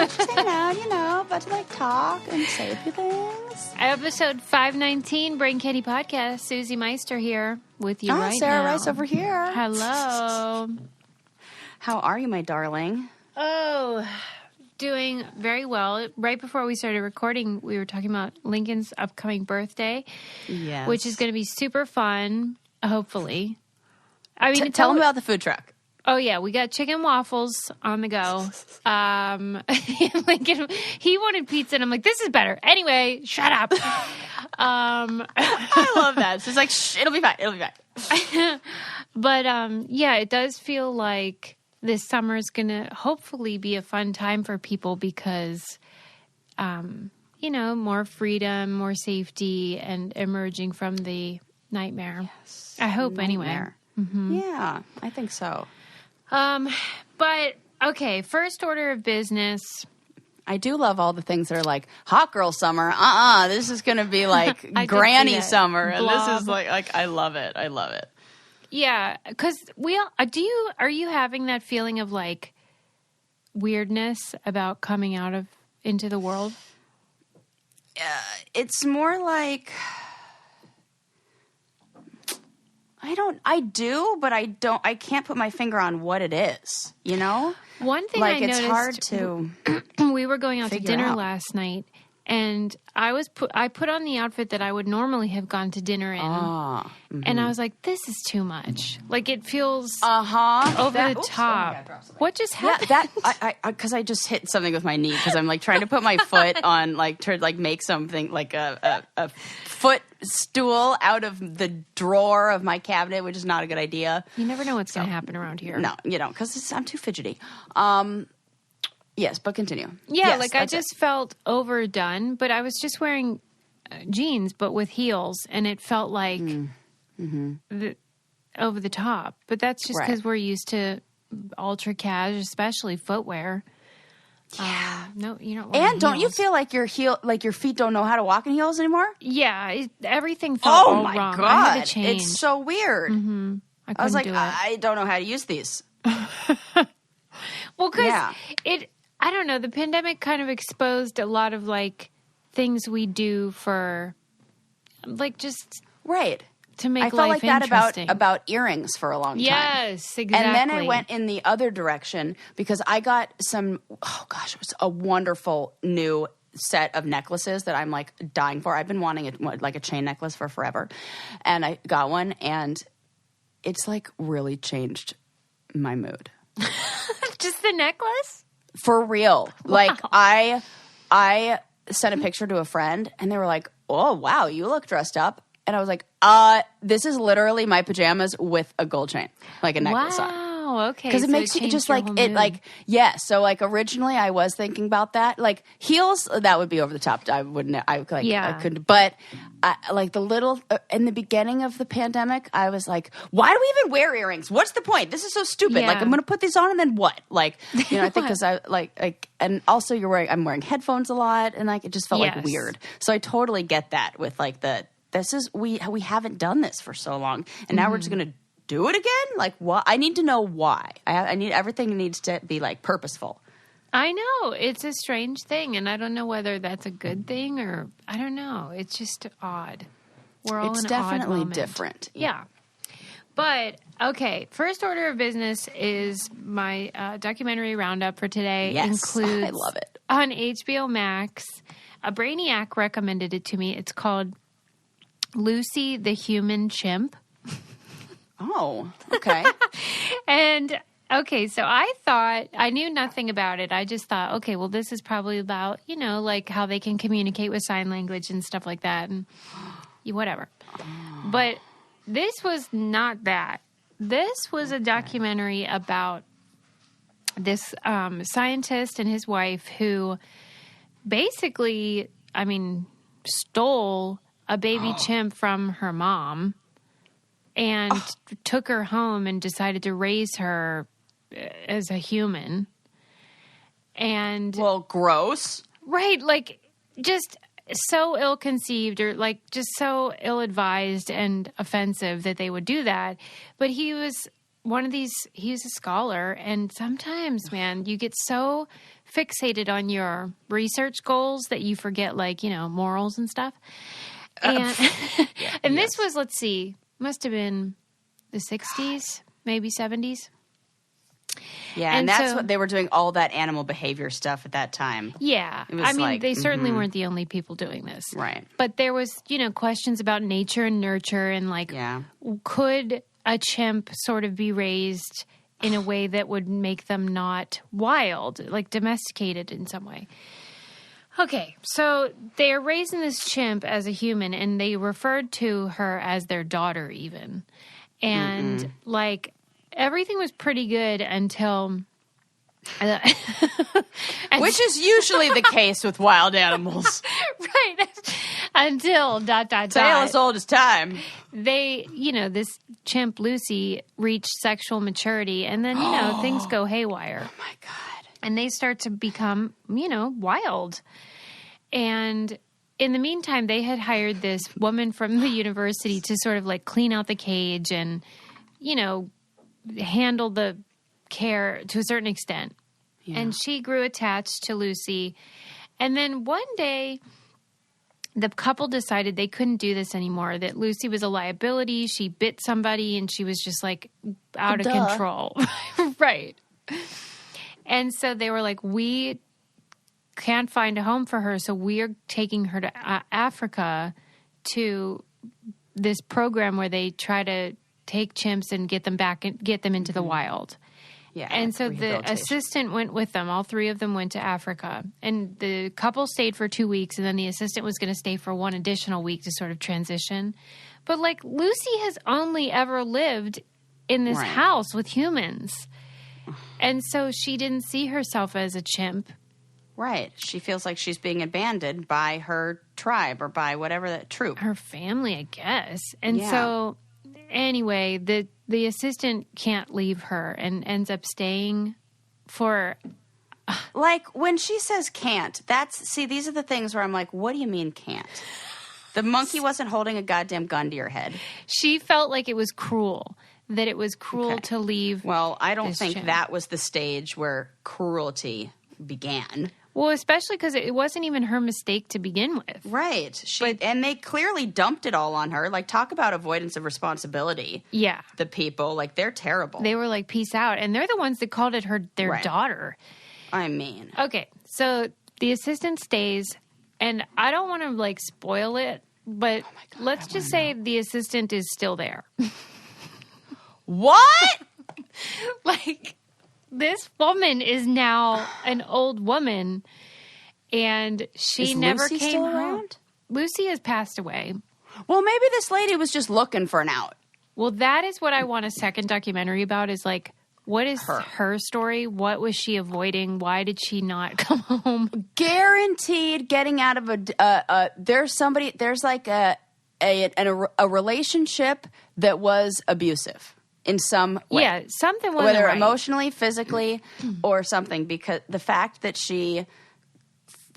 Just hanging out, about to like talk and say a few things. Episode 519, Brain Candy Podcast. Susie Meister here with you right Sarah now. Rice over here. Hello. How are you, my darling? Oh, doing very well. Right before we started recording, we were talking about Lincoln's upcoming birthday, Yes. which is going to be super fun, hopefully. I mean, Tell them about the food truck. Oh, yeah. We got chicken waffles on the go. Lincoln, he wanted pizza, and I'm like, this is better. Anyway, shut up. I love that. So it's like, shh, it'll be fine. It'll be fine. But, yeah, it does feel like this summer is going to hopefully be a fun time for people because, more freedom, more safety, and emerging from the nightmare. Yes. I hope, anyway. Mm-hmm. Yeah, I think so. But, okay, first order of business. I do love all the things that are like hot girl summer. This is going to be like granny summer. And this is like, I love it. I love it. Yeah. Cause are you having that feeling of like weirdness about coming out into the world? It's more like, I do, but I can't put my finger on what it is, you know? One thing like I noticed, it's hard to we were going out to dinner last night, and I put on the outfit that I would normally have gone to dinner in, and I was like, this is too much. Like it feels over the top. Oh, what just happened? Yeah, because I just hit something with my knee because I'm like trying to put my foot on to make something like a footstool out of the drawer of my cabinet, which is not a good idea. You never know what's going to happen around here. No, because I'm too fidgety. Yes, but continue. Yeah, yes, I just felt overdone, but I was just wearing jeans, but with heels, and it felt like over the top. But that's just because we're used to ultra cash, especially footwear. Yeah. No, you don't. And don't you feel like your feet don't know how to walk in heels anymore? Yeah, everything felt all wrong. God. I had to change. It's so weird. Mm-hmm. I was like, I don't know how to use these. Well, because I don't know, the pandemic kind of exposed a lot of like things we do for like just to make life interesting. I felt like that about earrings for a long time. Yes, exactly. And then I went in the other direction because I got it was a wonderful new set of necklaces that I'm like dying for. I've been wanting a chain necklace for forever. And I got one and it's like really changed my mood. Just the necklace? For real. Wow. Like I sent a picture to a friend and they were like, "Oh, wow, you look dressed up." And I was like, this is literally my pajamas with a gold chain, like a necklace on. Wow, okay. Because it makes you just like it, like So like originally, I was thinking about that, like heels. That would be over the top. I wouldn't. I couldn't. But like the little in the beginning of the pandemic, I was like, why do we even wear earrings? What's the point? This is so stupid. Yeah. Like I'm going to put these on and then what? Like I think because I like and also I'm wearing headphones a lot and like it just felt like weird. So I totally get that with like we haven't done this for so long, and now we're just going to do it again? Like, what? I need to know why. I need everything needs to be like purposeful. I know. It's a strange thing, and I don't know whether that's a good thing or I don't know. It's just odd. We're all in an odd moment. It's definitely different. Yeah. But, okay, first order of business is my documentary roundup for today. Yes, includes I love it. On HBO Max, a Brainiac recommended it to me. It's called Lucy the Human Chimp. Oh, okay. And, okay, so I knew nothing about it. I just thought, okay, well, this is probably about, like how they can communicate with sign language and stuff like that and whatever. But this was not that. This was a documentary about this scientist and his wife who basically, stole a baby chimp from her mom and took her home and decided to raise her as a human. And well, gross. Right, like just so ill-conceived or like just so ill-advised and offensive that they would do that. But he was he's a scholar, and sometimes, man, you get so fixated on your research goals that you forget, like, morals and stuff. And and this was, let's see, must have been the 60s, maybe 70s. Yeah, and that's what they were doing, all that animal behavior stuff at that time. Yeah. I mean, they certainly weren't the only people doing this. Right. But there was, questions about nature and nurture and, like, could a chimp sort of be raised in a way that would make them not wild, like domesticated in some way? Okay, so they're raising this chimp as a human, and they referred to her as their daughter even. And, like, everything was pretty good until... Which is usually the case with wild animals. Right. Until ... Tale as old as time. They, this chimp Lucy reached sexual maturity, and then, things go haywire. Oh, my God. And they start to become, wild. And in the meantime, they had hired this woman from the university to sort of like clean out the cage and, handle the care to a certain extent. Yeah. And she grew attached to Lucy. And then one day, the couple decided they couldn't do this anymore, that Lucy was a liability. She bit somebody and she was just like out of control. Right. And so they were like, we can't find a home for her, so we're taking her to Africa to this program where they try to take chimps and get them back and get them into the wild. Yeah. And so the assistant went with them. All three of them went to Africa. And the couple stayed for 2 weeks, and then the assistant was going to stay for one additional week to sort of transition. But, like, Lucy has only ever lived in this house with humans. And so she didn't see herself as a chimp. Right. She feels like she's being abandoned by her tribe or by whatever that troop. Her family, I guess. And so, anyway, the assistant can't leave her and ends up staying for... Like, when she says can't, these are the things where I'm like, what do you mean can't? The monkey wasn't holding a goddamn gun to your head. She felt like it was cruel. That it was cruel to leave. Well, I don't think that was the stage where cruelty began. Well, especially because it wasn't even her mistake to begin with. Right. And they clearly dumped it all on her. Like, talk about avoidance of responsibility. Yeah. The people, like, they're terrible. They were like, peace out. And they're the ones that called it their daughter. I mean. Okay. So the assistant stays, and I don't want to, like, spoil it, but let's just say the assistant is still there. What? Like... This woman is now an old woman, and she never Lucy came still home. Around? Lucy has passed away. Well, maybe this lady was just looking for an out. Well, that is what I want a second documentary about, is like, what is her story? What was she avoiding? Why did she not come home? Guaranteed getting out of there's like a relationship that was abusive. In some way. Yeah, something wasn't whether right. Emotionally, physically, or something. Because the fact that she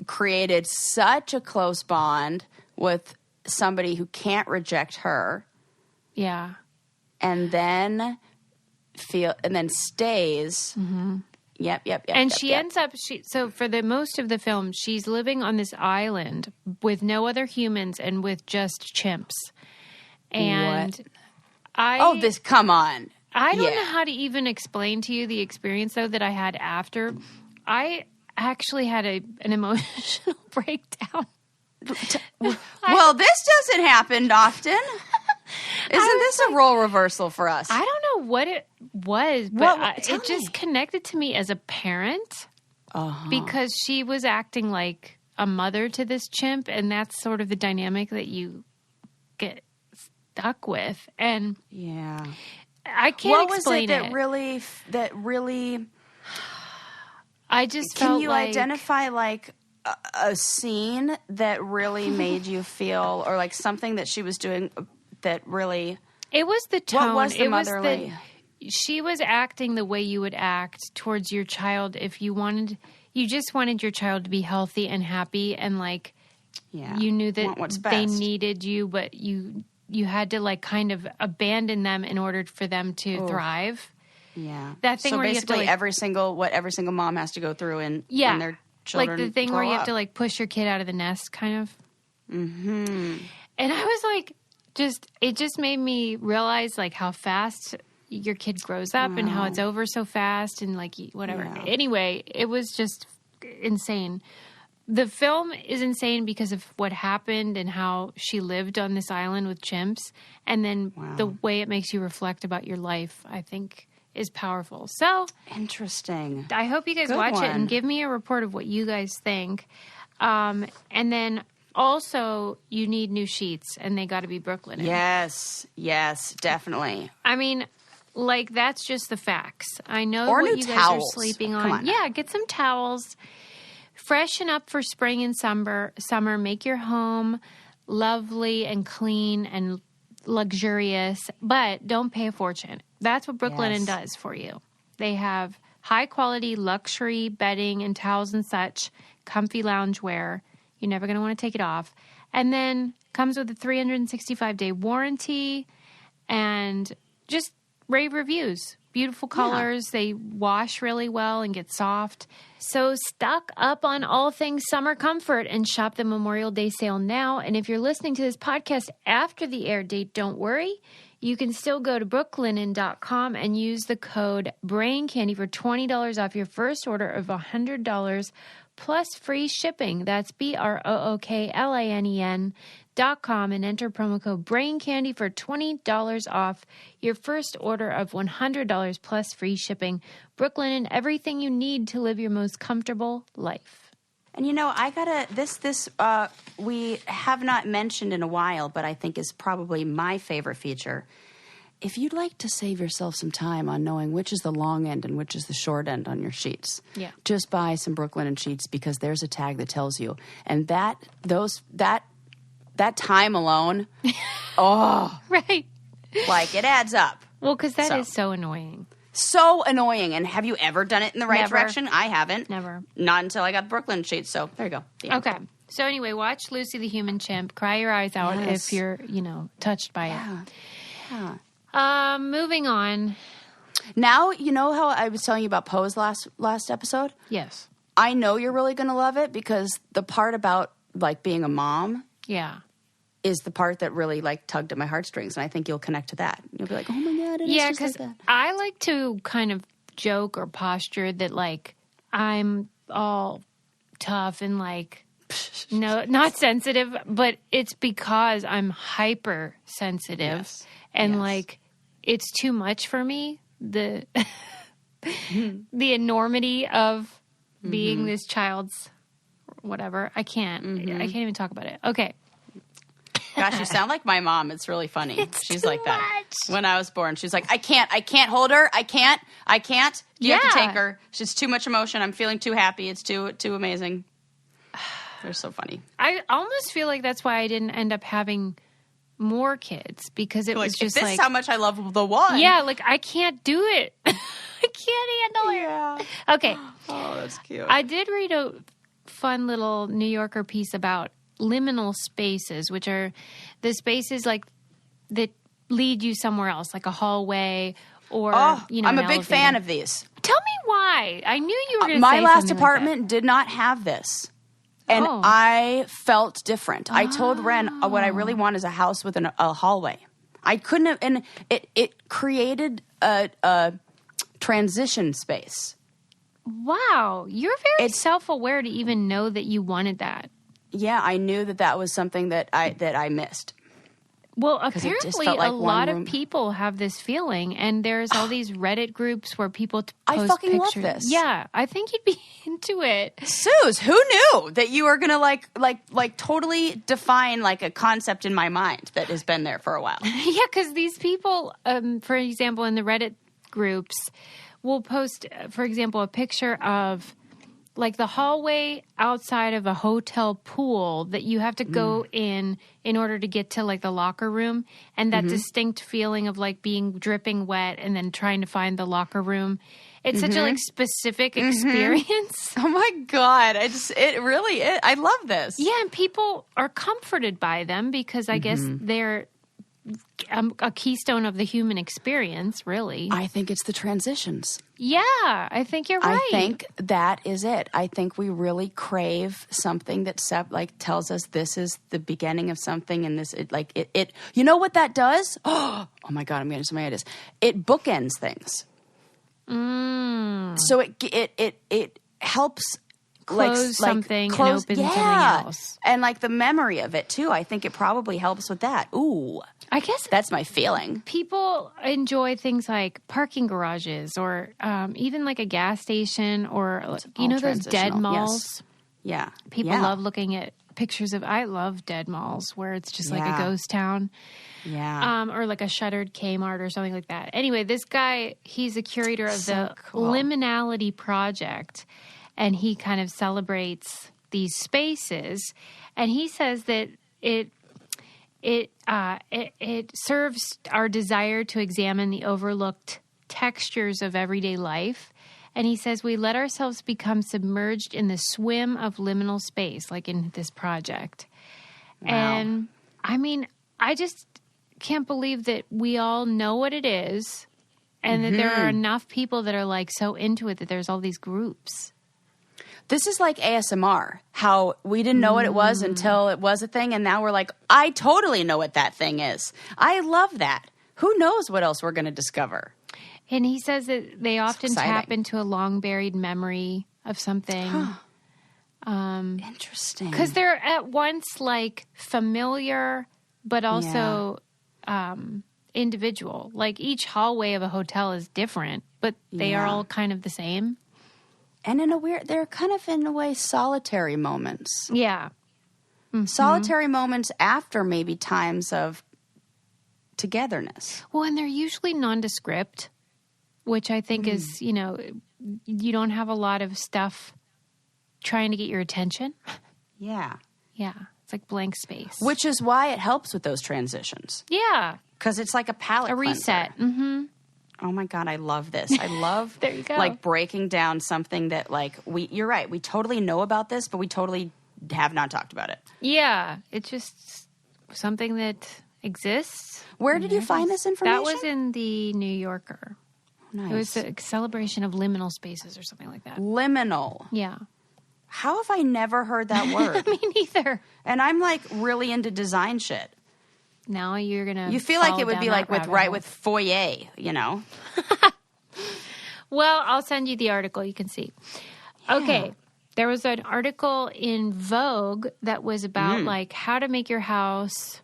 created such a close bond with somebody who can't reject her. Yeah. And then stays. Mm-hmm. Yep. And she ends up, so for the most of the film, she's living on this island with no other humans and with just chimps. And... What? Come on. I don't know how to even explain to you the experience, though, that I had after. I actually had an emotional breakdown. Well, this doesn't happen often. Isn't this a role reversal for us? I don't know what it was, but it just connected to me as a parent because she was acting like a mother to this chimp, and that's sort of the dynamic that you get stuck with. And I can't explain it. What was it that really I just felt like... Can you identify like a scene that really made you feel, or like something that she was doing that really... It was the tone. What was the motherly... She was acting the way you would act towards your child if you just wanted your child to be healthy and happy, and like you knew that they needed you, but you had to like kind of abandon them in order for them to thrive. that thing so where basically you have to every single mom has to go through when their children like the thing where you grow have to up. like push your kid out of the nest, kind of. Mm-hmm. And I was like, it just made me realize like how fast your kid grows up and how it's over so fast and like whatever. Yeah. Anyway, it was just insane. The film is insane because of what happened and how she lived on this island with chimps. And then the way it makes you reflect about your life, I think, is powerful. So interesting. I hope you guys watch it and give me a report of what you guys think. And then also, you need new sheets, and they got to be Brooklyn. Yes, definitely. I mean, like, that's just the facts. I know or what new you guys towels. are sleeping on. Come on. Yeah, get some towels. Freshen up for spring and summer. Make your home lovely and clean and luxurious, but don't pay a fortune. That's what Brooklyn does for you. They have high-quality luxury bedding and towels and such, comfy loungewear. You're never going to want to take it off. And then comes with a 365-day warranty and just rave reviews. Beautiful colors. They wash really well and get soft. So stock up on all things summer comfort and shop the Memorial Day sale now. And if you're listening to this podcast after the air date, don't worry. You can still go to brooklinen.com and use the code BRAINCANDY for $20 off your first order of $100 plus free shipping. That's BROOKLINEN.com and enter promo code BRAINCANDY for $20 off your first order of $100 plus free shipping. Brooklinen, everything you need to live your most comfortable life. And you know, I gotta this we have not mentioned in a while, but I think is probably my favorite feature. If you'd like to save yourself some time on knowing which is the long end and which is the short end on your sheets, just buy some Brooklinen sheets because there's a tag that tells you. And that time alone, right, like it adds up. Well, because that is so annoying. So annoying. And have you ever done it in the right direction? I haven't. Never. Not until I got Brooklyn sheets. So there you go. Okay. So anyway, watch Lucy the Human Chimp. Cry your eyes out if you're, touched by it. Yeah. Moving on. Now, you know how I was telling you about Pose last episode? Yes. I know you're really going to love it because the part about like being a mom is the part that really like tugged at my heartstrings. And I think you'll connect to that. You'll be like, oh my God, it is just like that. I like to kind of joke or posture that like I'm all tough and like, no, not sensitive, but it's because I'm hypersensitive and like it's too much for me. The enormity of being this child's whatever. I can't even talk about it. Okay. Gosh, you sound like my mom. It's really funny. She's like that. When I was born, she's like, I can't hold her. I can't. You have to take her. She's too much emotion. I'm feeling too happy. It's too amazing. They're so funny. I almost feel like that's why I didn't end up having more kids because it was just this like, is how much I love the one. Yeah, like I can't do it. I can't handle it. Yeah. Okay. Oh, that's cute. I did read a fun little New Yorker piece about liminal spaces, which are the spaces like that lead you somewhere else, like a hallway or I'm a big elevator. fan of these. Tell me why. I knew you were going to say my last something apartment like did not have this. And I felt different. I told Ren what I really want is a house with a hallway. I couldn't have, and it created a transition space. Wow. You're very self-aware to even know that you wanted that. Yeah, I knew that was something that I missed. Well, apparently like a lot of people have this feeling, and there's all these Reddit groups where people post I fucking pictures. love this. Yeah, I think you'd be into it. Suze, who knew that you were gonna like totally define like a concept in my mind that has been there for a while? Yeah, because these people, for example, in the Reddit groups, will post, for example, a picture of like the hallway outside of a hotel pool that you have to go in order to get to like the locker room, and that distinct feeling of like being dripping wet and then trying to find the locker room. It's such a like specific experience. Oh my God. I love this. Yeah. And people are comforted by them because I guess they're a keystone of the human experience, really. I think it's the transitions. Yeah, I think you're right. I think that is it. I think we really crave something that tells us this is the beginning of something, and it. You know what that does? Oh my God, I'm getting so many ideas. It bookends things. So it helps close something and open something else. And like the memory of it too. I think it probably helps with that. Ooh. I guess that's my feeling. People enjoy things like parking garages or even like a gas station or, those dead malls. Yes. Yeah. People love looking at pictures of, I love dead malls where it's just like a ghost town. Yeah. Or like a shuttered Kmart or something like that. Anyway, this guy, he's a curator of the Liminality Project, and he kind of celebrates these spaces. And he says that it serves our desire to examine the overlooked textures of everyday life. And he says we let ourselves become submerged in the swim of liminal space, like in this project. Wow. And I mean, I just can't believe that we all know what it is and that there are enough people that are like so into it that there's all these groups. This is like ASMR, how we didn't know what it was until it was a thing, and now we're like, I totally know what that thing is. I love that. Who knows what else we're going to discover? And he says that they often tap into a long-buried memory of something. Interesting. Because they're at once like familiar, but also individual. Like each hallway of a hotel is different, but they are all kind of the same. And they're kind of in a way solitary moments. Yeah. Mm-hmm. Solitary moments after maybe times of togetherness. Well, and they're usually nondescript, which I think is, you don't have a lot of stuff trying to get your attention. Yeah. Yeah. It's like blank space. Which is why it helps with those transitions. Yeah. Because it's like a palate cleanser. Reset. Mm-hmm. Oh my God, I love this. I love there you go. Like breaking down something that you're right, we totally know about this, but we totally have not talked about it. Yeah. It's just something that exists. Where did you find this information? That was in the New Yorker. Nice. It was a celebration of liminal spaces or something like that. Liminal. Yeah. How have I never heard that word? Me neither. And I'm like really into design shit. Now you're going to You feel like it would be like with foyer, you know? Well, I'll send you the article. You can see. Yeah. Okay. There was an article in Vogue that was about like how to make your house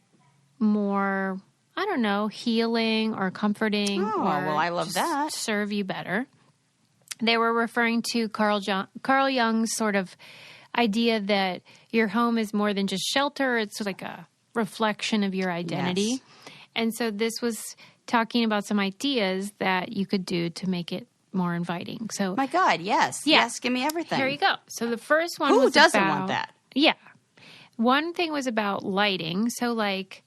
more, I don't know, healing or comforting. Oh, well, I love that. Serve you better. They were referring to Carl Jung's sort of idea that your home is more than just shelter. It's like a reflection of your identity. Yes. And so this was talking about some ideas that you could do to make it more inviting. So, my God, yes. Yeah. Yes, give me everything. Here you go. So the first one Who doesn't want that? Yeah. One thing was about lighting. So like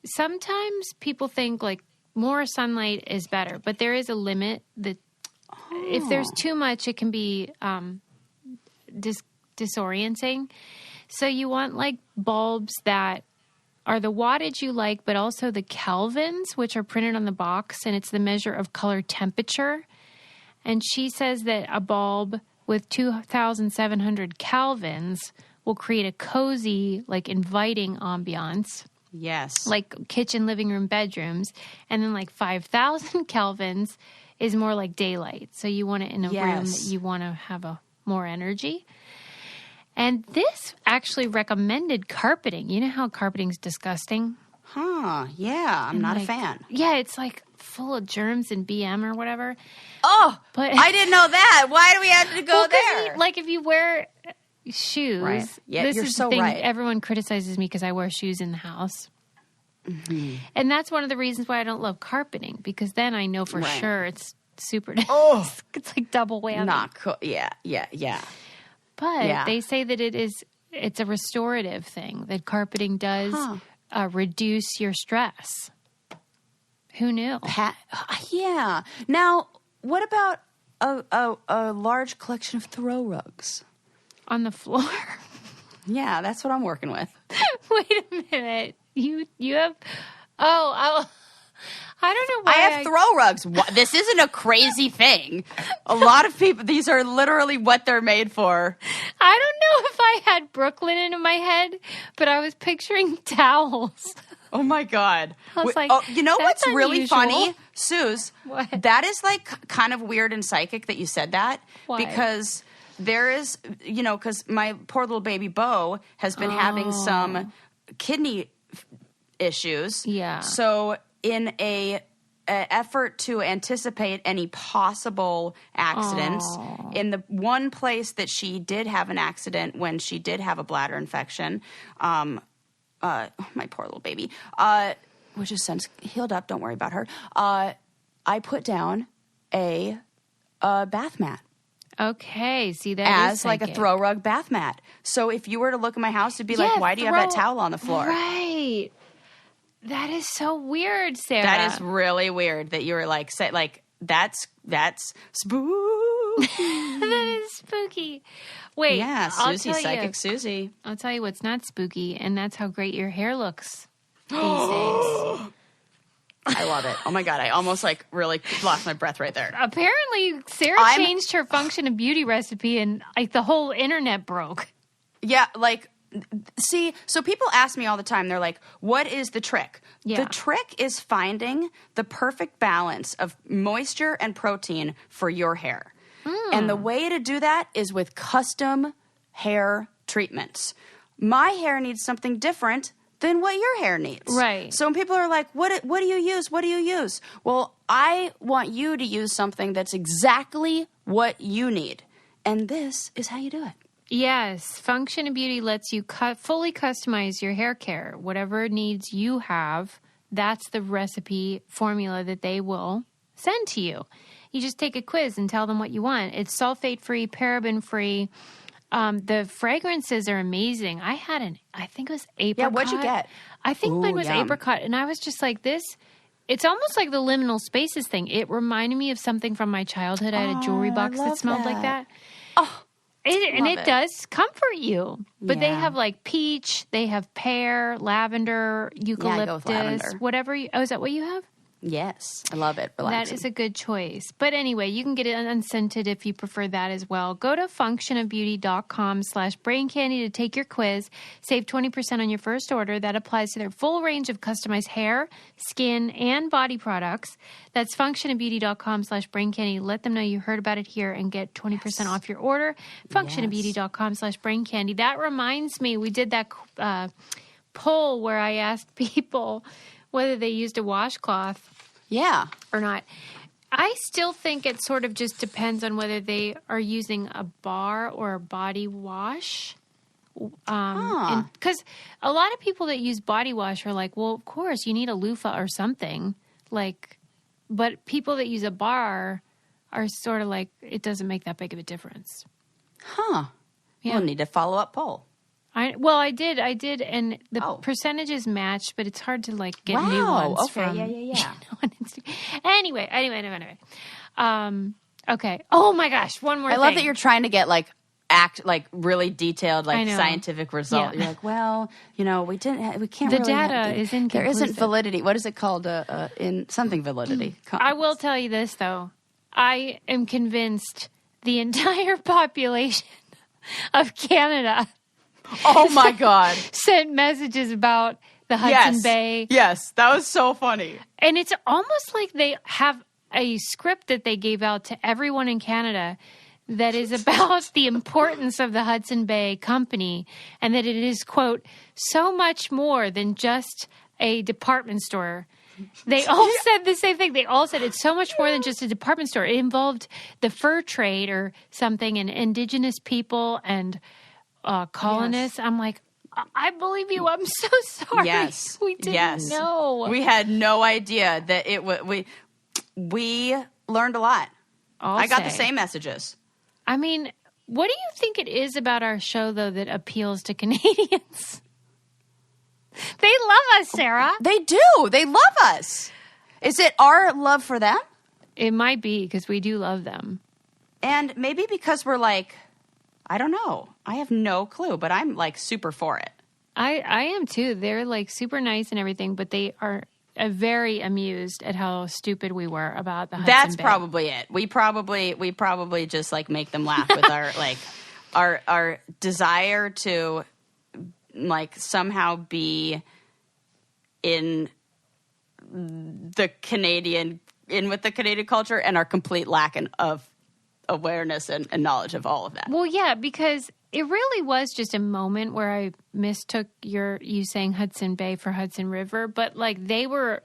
sometimes people think like more sunlight is better, but there is a limit that if there's too much, it can be disorienting. So you want like bulbs that are the wattage you like, but also the kelvins, which are printed on the box, and it's the measure of color temperature. And she says that a bulb with 2,700 kelvins will create a cozy, like inviting ambiance. Yes. Like kitchen, living room, bedrooms. And then like 5,000 kelvins is more like daylight. So you want it in a room that you want to have more energy. And this actually recommended carpeting. You know how carpeting's disgusting? Huh. Yeah. I'm not a fan. Yeah. It's like full of germs and BM or whatever. Oh, but I didn't know that. Why do we have to go there? Like if you wear shoes. Right. Yeah, this you're is so the thing. right. Everyone criticizes me because I wear shoes in the house. Mm-hmm. And that's one of the reasons why I don't love carpeting, because then I know for sure it's super. Oh, it's like double whammy. Not cool. Yeah. But they say that it's a restorative thing, that carpeting does reduce your stress. Who knew? Yeah. Now, what about a large collection of throw rugs? On the floor? Yeah, that's what I'm working with. Wait a minute. You have Oh, I don't know why. I have throw rugs. This isn't a crazy thing. A lot of people, these are literally what they're made for. I don't know if I had Brooklyn in my head, but I was picturing towels. Oh my God. I was like, you know what's really unusual. funny, Suze? What? That is like kind of weird and psychic that you said that. Why? Because there is, because my poor little baby Beau has been having some kidney issues. Yeah. So in a effort to anticipate any possible accidents, in the one place that she did have an accident when she did have a bladder infection, my poor little baby, which has since healed up. Don't worry about her. I put down a bath mat. Okay, see that as is like a psychic. throw rug bath mat. So if you were to look at my house, it'd be like, why do you have that towel on the floor? Right. That is so weird, Sarah. That is really weird that you were like, that's spooky. That is spooky. Wait, Yeah, Susie, psychic Susie. I'll tell you what's not spooky, and that's how great your hair looks these days. I love it. Oh my God, I almost like really lost my breath right there. Apparently, Sarah changed her Function of Beauty recipe, and like the whole internet broke. Yeah, like, see, so people ask me all the time, they're like, what is the trick? Yeah. The trick is finding the perfect balance of moisture and protein for your hair. And the way to do that is with custom hair treatments. My hair needs something different than what your hair needs. Right. So when people are like, what do you use? What do you use? Well, I want you to use something that's exactly what you need. And this is how you do it. Yes, Function of Beauty lets you fully customize your hair care. Whatever needs you have, that's the recipe formula that they will send to you. You just take a quiz and tell them what you want. It's sulfate-free, paraben-free. The fragrances are amazing. I think it was apricot. Yeah, what'd you get? I think mine was yum. apricot. And I was just like, it's almost like the liminal spaces thing. It reminded me of something from my childhood. I had a jewelry box that smelled like that. Oh, it does comfort you. But they Yeah. have like peach, they have pear, lavender, eucalyptus, I go with lavender. whatever. Is that what you have? yes. I love it. Relaxing. That is a good choice. But anyway, you can get it unscented if you prefer that as well. Go to functionofbeauty.com/braincandy to take your quiz. Save 20% on your first order. That applies to their full range of customized hair, skin, and body products. That's functionofbeauty.com/braincandy. Let them know you heard about it here and get 20% off your order. Functionofbeauty.com/braincandy. That reminds me, we did that poll where I asked people whether they used a washcloth Yeah. or not. I still think it sort of just depends on whether they are using a bar or a body wash. Because a lot of people that use body wash are like, well, of course, you need a loofah or something. But people that use a bar are sort of like, it doesn't make that big of a difference. Huh. Yeah. We'll need a follow-up poll. I did, and the percentages matched, but it's hard to get new ones. Okay, from, yeah. on Instagram. Anyway. Okay. Oh my gosh, one more thing. I love that you're trying to get really detailed, scientific result. Yeah. You're like, well, we can't. The really data is inconclusive. There isn't validity. What is it called? In something validity. I will tell you this though. I am convinced the entire population of Canada. Oh my God. Sent messages about the Hudson Bay. Yes, that was so funny. And it's almost like they have a script that they gave out to everyone in Canada that is about the importance of the Hudson Bay Company and that it is, quote, so much more than just a department store. They all said the same thing. They all said it's so much more than just a department store. It involved the fur trade or something and indigenous people and colonists. Yes. I'm like, I believe you. I'm so sorry. Yes. We didn't know. We had no idea that it would. We learned a lot. I got the same messages. I mean, what do you think it is about our show, though, that appeals to Canadians? They love us, Sarah. They do. They love us. Is it our love for them? It might be because we do love them. And maybe because we're like, I don't know. I have no clue, but I'm super for it. I am too. They're super nice and everything, but they are very amused at how stupid we were about the Hudson That's Bay. probably it. We probably just like make them laugh with our like our desire to like somehow be in the Canadian with the Canadian culture and our complete lack of awareness and knowledge of all of that. Well, yeah, because it really was just a moment where I mistook you saying Hudson Bay for Hudson River, but like they were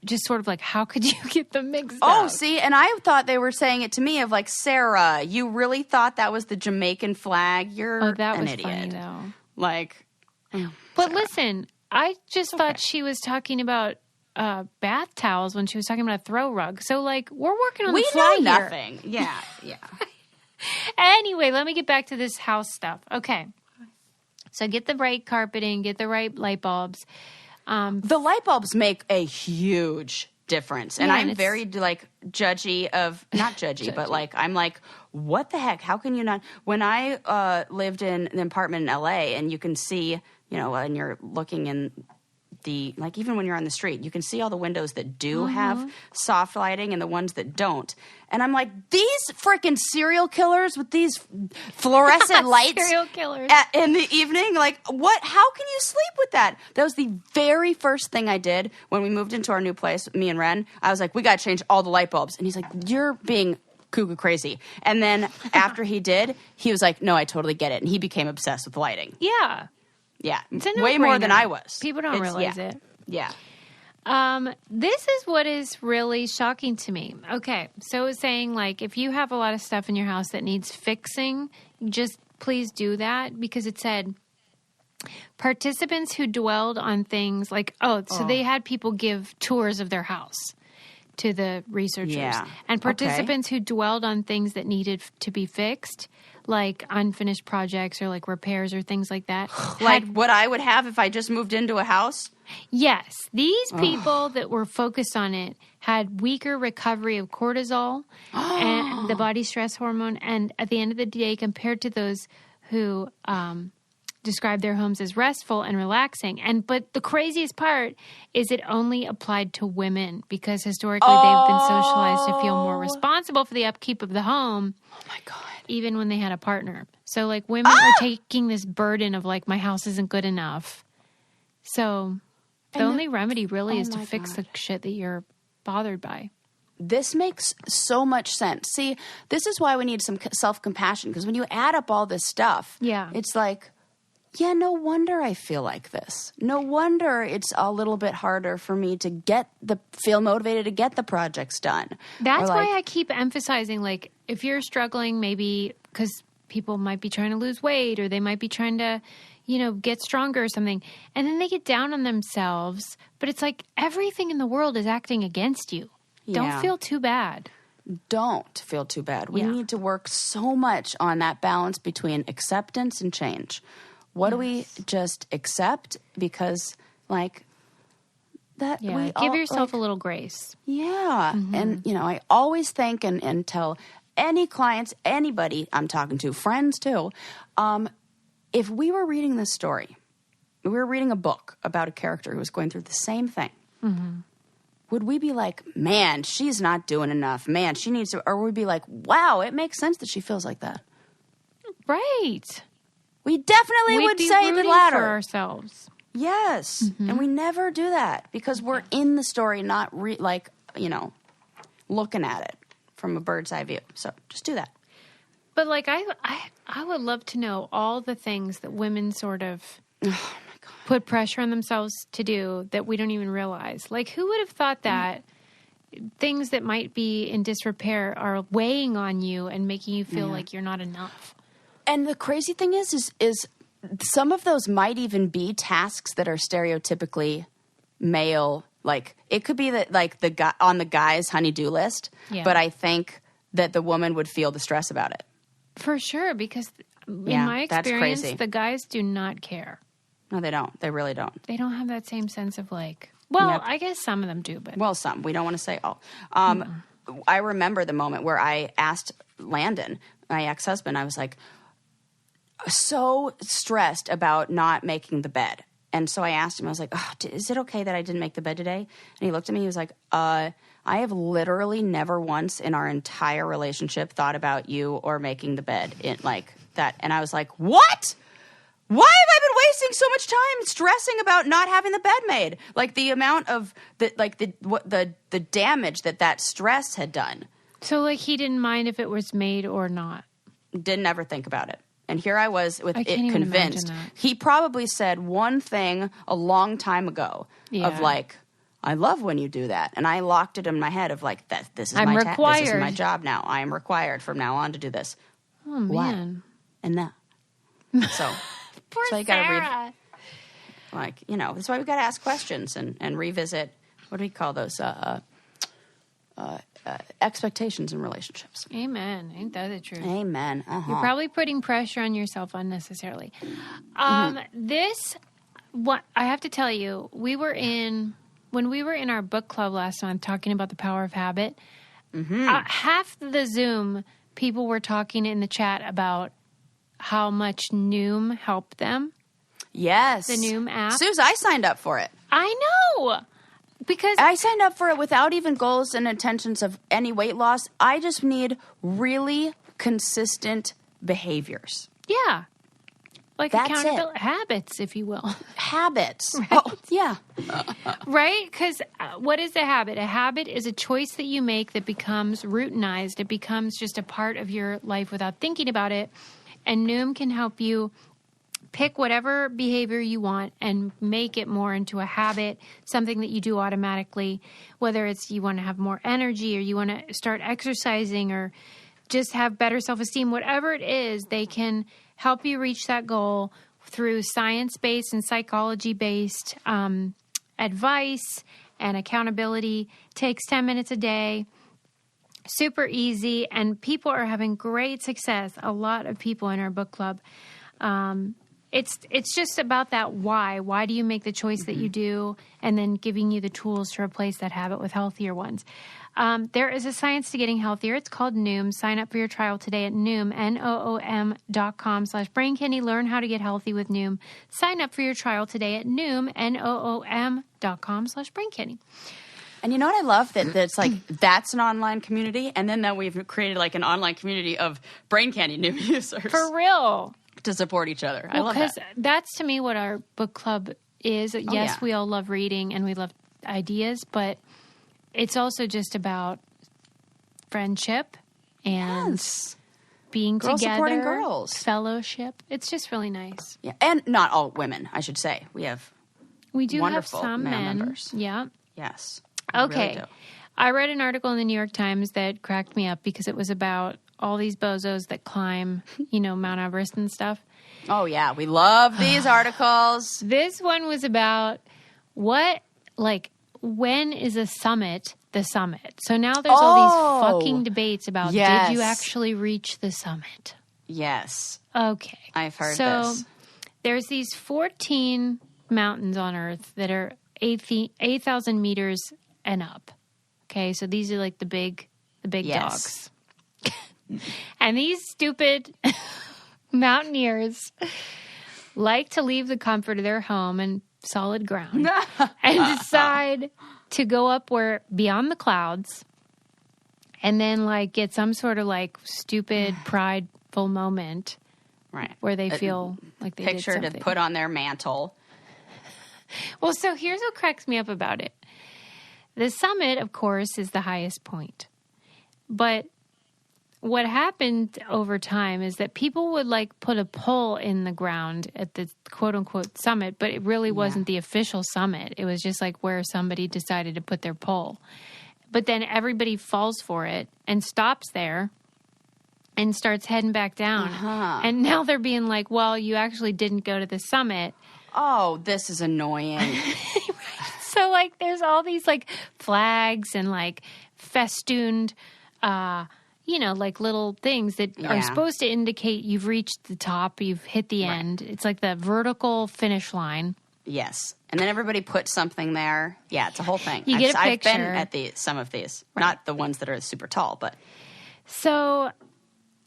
just sort of like, how could you get them mixed up? Oh, see, and I thought they were saying it to me of like, Sarah, you really thought that was the Jamaican flag? You're that an was idiot. funny though. Like, but listen, I just thought she was talking about bath towels when she was talking about a throw rug. So like, we're working on the fly know here. nothing. Yeah. Anyway, let me get back to this house stuff. Okay. So get the right carpeting, get the right light bulbs. The light bulbs make a huge difference. And Yeah, I'm and very like judgy of, not judgy, but like, I'm like, what the heck? How can you not? When I lived in an apartment in LA and you can see, you know, when you're looking in the, like even when you're on the street, you can see all the windows that do have soft lighting and the ones that don't. And I'm like, these freaking serial killers with these fluorescent lights Serial killers. in the evening, like what? How can you sleep with that? That was the very first thing I did when we moved into our new place, me and Ren. I was like, we got to change all the light bulbs. And he's like, you're being cuckoo crazy. And then after he did, he was like, no, I totally get it. And he became obsessed with lighting. Yeah. Yeah, It's a way more no-brainer. than I was. People don't realize it. Yeah. This is what is really shocking to me. Okay, so it's saying like if you have a lot of stuff in your house that needs fixing, just please do that because it said participants who dwelled on things like so they had people give tours of their house to the researchers. Yeah. And participants who dwelled on things that needed to be fixed, like unfinished projects or like repairs or things like that. Like what I would have if I just moved into a house? Yes. These people that were focused on it had weaker recovery of cortisol and the body stress hormone. And at the end of the day, compared to those who described their homes as restful and relaxing. But the craziest part is it only applied to women because historically they've been socialized to feel more responsible for the upkeep of the home. Oh my God. Even when they had a partner. So like women are taking this burden of like, my house isn't good enough. So the only remedy really is to fix the shit that you're bothered by. This makes so much sense. See, this is why we need some self-compassion because when you add up all this stuff, it's like, yeah, no wonder I feel like this. No wonder it's a little bit harder for me to feel motivated to get the projects done. That's why I keep emphasizing, like, if you're struggling, maybe because people might be trying to lose weight or they might be trying to, you know, get stronger or something. And then they get down on themselves. But it's like everything in the world is acting against you. Yeah. Don't feel too bad. Don't feel too bad. We need to work so much on that balance between acceptance and change. What do we just accept because, like, that we give yourself a little grace. Yeah. And, you know, I always think and tell any clients, anybody I'm talking to, friends too, if we were reading this story, we were reading a book about a character who was going through the same thing, would we be like, man, she's not doing enough. Man, she needs to, or would we be like, wow, it makes sense that she feels like that. Right. We definitely would say the latter. For ourselves. Yes. And we never do that because we're in the story, not looking at it from a bird's eye view. So just do that. But like I would love to know all the things that women sort of put pressure on themselves to do that we don't even realize. Like who would have thought that things that might be in disrepair are weighing on you and making you feel like you're not enough? And the crazy thing is some of those might even be tasks that are stereotypically male. Like it could be that like the guy on the guy's honey-do list, but I think that the woman would feel the stress about it. For sure, because in my experience, the guys do not care. No, they don't. They really don't. They don't have that same sense of like, well, I guess some of them do, but. Well, some. We don't want to say all. I remember the moment where I asked Landon, my ex-husband, I was like, so stressed about not making the bed. And so I asked him, I was like, is it okay that I didn't make the bed today? And he looked at me, he was like, I have literally never once in our entire relationship thought about you or making the bed in like that. And I was like, what? Why have I been wasting so much time stressing about not having the bed made? Like the amount of the damage that stress had done. So like he didn't mind if it was made or not. Didn't ever think about it. And here I was with it convinced. That. He probably said one thing a long time ago of like, I love when you do that. And I locked it in my head of like, this is my this is my job now. I am required from now on to do this. Oh, man. And now. So, Poor so you Sarah. Like, you know, that's why we got to ask questions and revisit, what do we call those? Expectations in relationships. Amen. Ain't that the truth? Amen. You're probably putting pressure on yourself unnecessarily. What I have to tell you, when we were in our book club last month talking about the power of habit, half the Zoom people were talking in the chat about how much Noom helped them. Yes. The Noom app. Suze, I signed up for it. I know. Because I signed up for it without even goals and intentions of any weight loss. I just need really consistent behaviors. Yeah. Like That's accountability habits, if you will. Habits. Right. Oh, yeah. Right? Because what is a habit? A habit is a choice that you make that becomes routinized. It becomes just a part of your life without thinking about it. And Noom can help you pick whatever behavior you want and make it more into a habit, something that you do automatically, whether it's you want to have more energy or you want to start exercising or just have better self-esteem, whatever it is, they can help you reach that goal through science-based and psychology-based advice and accountability. Takes 10 minutes a day. Super easy, and people are having great success. A lot of people in our book club. It's just about that why. Why do you make the choice that you do? And then giving you the tools to replace that habit with healthier ones. There is a science to getting healthier. It's called Noom. Sign up for your trial today at Noom, Noom.com/BrainCandy. Learn how to get healthy with Noom. Sign up for your trial today at Noom, Noom.com/BrainCandy. And you know what I love? That it's like, that's an online community. And then that we've created like an online community of Brain Candy Noom users. For real. To support each other. I love that. Because that's to me what our book club is. Yes, we all love reading and we love ideas, but it's also just about friendship and being girls together. Supporting girls. Fellowship. It's just really nice. Yeah. And not all women, I should say. We do wonderful have some male men. members. Yeah. Yes. Okay. Really I read an article in the New York Times that cracked me up because it was about all these bozos that climb, Mount Everest and stuff. Oh, yeah. We love these articles. This one was about when is a summit the summit? So now there's all these fucking debates about did you actually reach the summit? Yes. Okay. I've heard this. So there's these 14 mountains on Earth that are 8,000 meters and up. Okay, so these are like the big dogs. And these stupid mountaineers like to leave the comfort of their home and solid ground and decide to go up beyond the clouds and then get some sort of stupid prideful moment, right? Where they feel like they picture did something. to put on their mantle. Well, so here's what cracks me up about it. The summit, of course, is the highest point. But what happened over time is that people would put a pole in the ground at the quote unquote summit, but it really wasn't the official summit. It was just where somebody decided to put their pole. But then everybody falls for it and stops there and starts heading back down. And now they're being well, you actually didn't go to the summit. Oh, this is annoying. So, there's all these, flags and, festooned, little things that are supposed to indicate you've reached the top, you've hit the end. It's the vertical finish line. Yes. And then everybody puts something there. Yeah, it's a whole thing. You get a picture. I've been at some of these. Right. Not the ones that are super tall, but... So,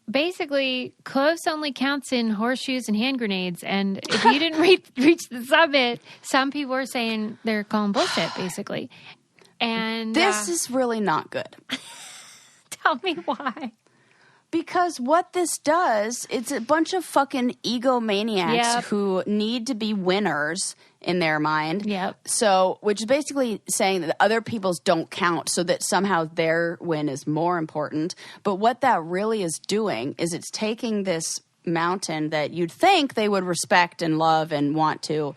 basically, close only counts in horseshoes and hand grenades. And if you didn't reach the summit, some people are saying they're calling bullshit, basically. And this is really not good. Tell me why. Because what this does, it's a bunch of fucking egomaniacs who need to be winners in their mind. Yep. So, which is basically saying that other people's don't count, so that somehow their win is more important. But what that really is doing is it's taking this mountain that you'd think they would respect and love and want to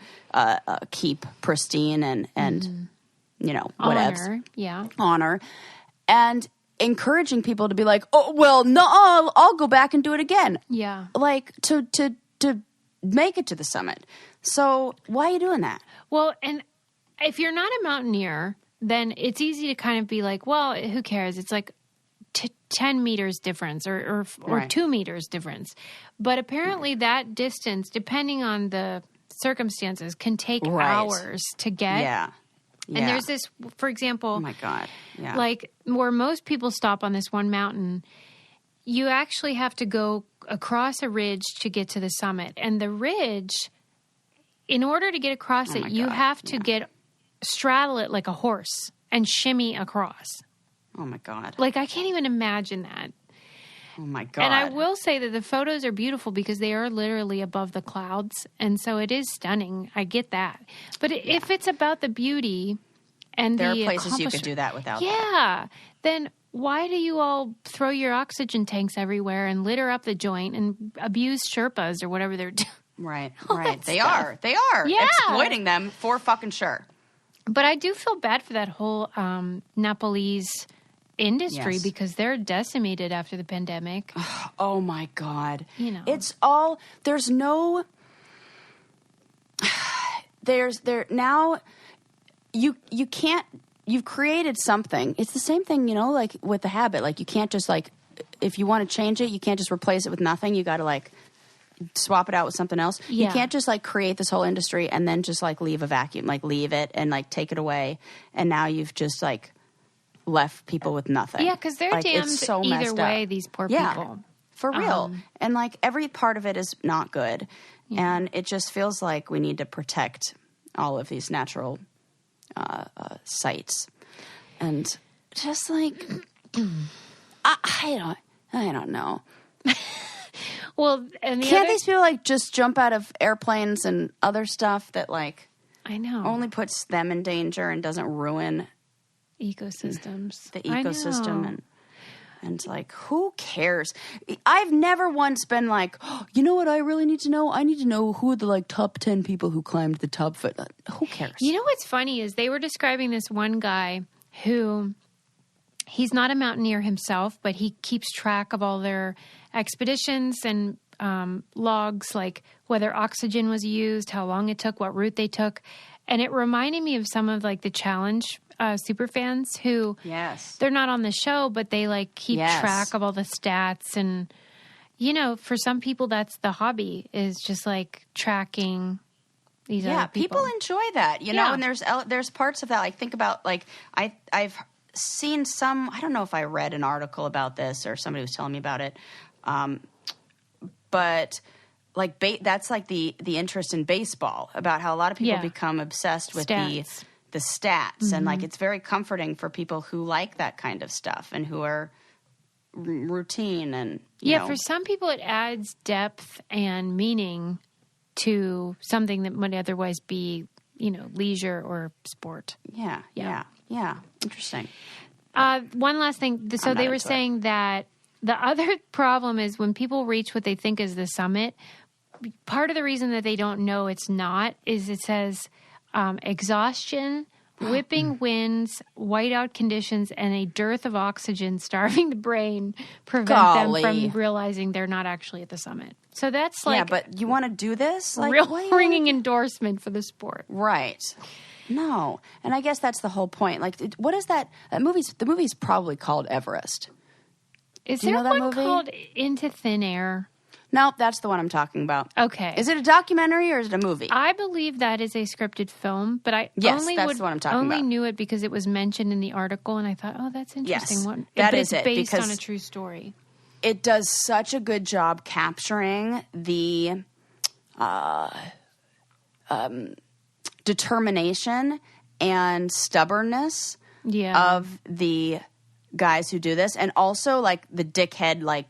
keep pristine and you know, whatever. Honor. And encouraging people to be like, oh, well, no, I'll go back and do it again. Yeah. Like, to make it to the summit. So why are you doing that? Well, and if you're not a mountaineer, then it's easy to kind of be like, well, who cares? It's like 10 meters difference or 2 meters difference. But apparently that distance, depending on the circumstances, can take hours to get. Yeah. And there's this, for example, oh my God. Yeah. like where most people stop on this one mountain, you actually have to go across a ridge to get to the summit. And the ridge, in order to get across it, you have to straddle it like a horse and shimmy across. Oh my God. Like, I can't even imagine that. Oh my God. And I will say that the photos are beautiful because they are literally above the clouds. And so it is stunning. I get that. But if it's about the beauty and there the are places you could do that without then why do you all throw your oxygen tanks everywhere and litter up the joint and abuse Sherpas or whatever they're doing? Right. They are exploiting them for fucking sure. But I do feel bad for that whole Nepalese industry because they're decimated after the pandemic. Oh my God. You know. It's all, there's no, now you can't, you've created something. It's the same thing, you know, like with the habit. Like you can't just like, if you want to change it, you can't just replace it with nothing. You got to like swap it out with something else. Yeah. You can't just like create this whole industry and then just like leave a vacuum, like leave it and like take it away. And now you've just like left people with nothing. Yeah, because they're like, damned it's so either way, up. these poor people. For real. And like every part of it is not good. Yeah. And it just feels like we need to protect all of these natural sites. And just like, I don't know. Well, and can't these people like just jump out of airplanes and other stuff that like I know only puts them in danger and doesn't ruin ecosystems, the ecosystem and like who cares? I've never once been like, oh, you know what I really need to know? I need to know who are the like top 10 people who climbed the top foot. Who cares? You know what's funny is they were describing this one guy who he's not a mountaineer himself, but he keeps track of all their expeditions and logs, like whether oxygen was used, how long it took, what route they took. And it reminded me of some of like the challenge super fans who they're not on the show, but they like keep track of all the stats. And, you know, for some people, that's the hobby is just like tracking these other people. People enjoy that, you know, and there's parts of that. Like think about like I've seen some, I don't know if I read an article about this or somebody was telling me about it. But like that's like the interest in baseball about how a lot of people become obsessed with stats. the stats and like it's very comforting for people who like that kind of stuff and who are routine and you know. For some people it adds depth and meaning to something that might otherwise be, you know, leisure or sport. Yeah. Interesting. One last thing. So they were saying that the other problem is when people reach what they think is the summit, part of the reason that they don't know it's not is it says exhaustion, whipping winds, whiteout conditions, and a dearth of oxygen starving the brain prevent them from realizing they're not actually at the summit. So that's like... Yeah, but you want to do this? Like, real ringing endorsement for the sport. Right. No. And I guess that's the whole point. Like, what is that? The movie's probably called Everest. Is there one called Into Thin Air? No, that's the one I'm talking about. Okay. Is it a documentary or is it a movie? I believe that is a scripted film, but I that's the one I'm talking about. Knew it because it was mentioned in the article, and I thought, oh, that's interesting. Yes, but that it's is it. based because on a true story. it does such a good job capturing the determination and stubbornness of the guys who do this, and also like the dickhead, like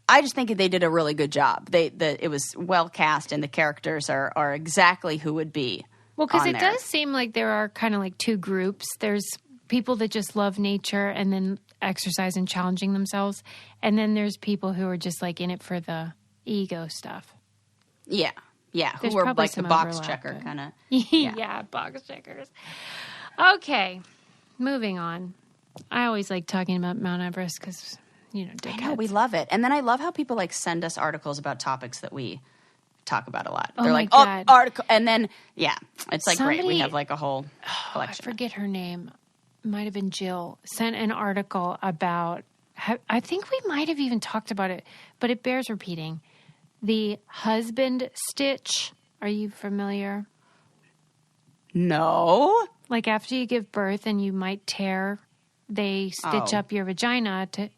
I just think they did a really good job. It was well cast, and the characters are exactly who would be. Well, because it does seem like there are kind of like two groups. There's people that just love nature and then exercise and challenging themselves, and then there's people who are just like in it for the ego stuff. Yeah. There's who are probably like the some box overlap, checker but- kind of. Yeah, box checkers. Okay, moving on. I always like talking about Mount Everest because, dickheads. I know, we love it. And then I love how people like send us articles about topics that we talk about a lot. Oh They're my like, God. article. And then, it's like great. We Somebody- have like a whole I collection. forget her name. Might have been Jill. Sent an article about, I think we might have even talked about it, but it bears repeating. The husband stitch. Are you familiar? No. Like after you give birth and you might tear, they stitch up your vagina to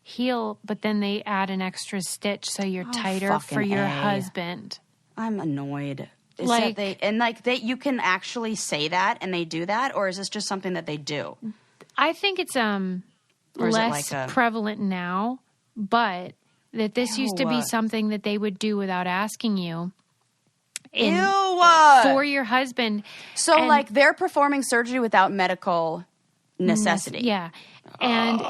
heal, but then they add an extra stitch so you're tighter for fucking your A. husband. I'm annoyed. Is Like- that you can actually say that and they do that, or is this just something that they do? I think it's Or is it less like a- prevalent now, but that this used to be Ew. something that they would do without asking you. Ew. For your husband. So And- like they're performing surgery without medical necessity. Yeah. And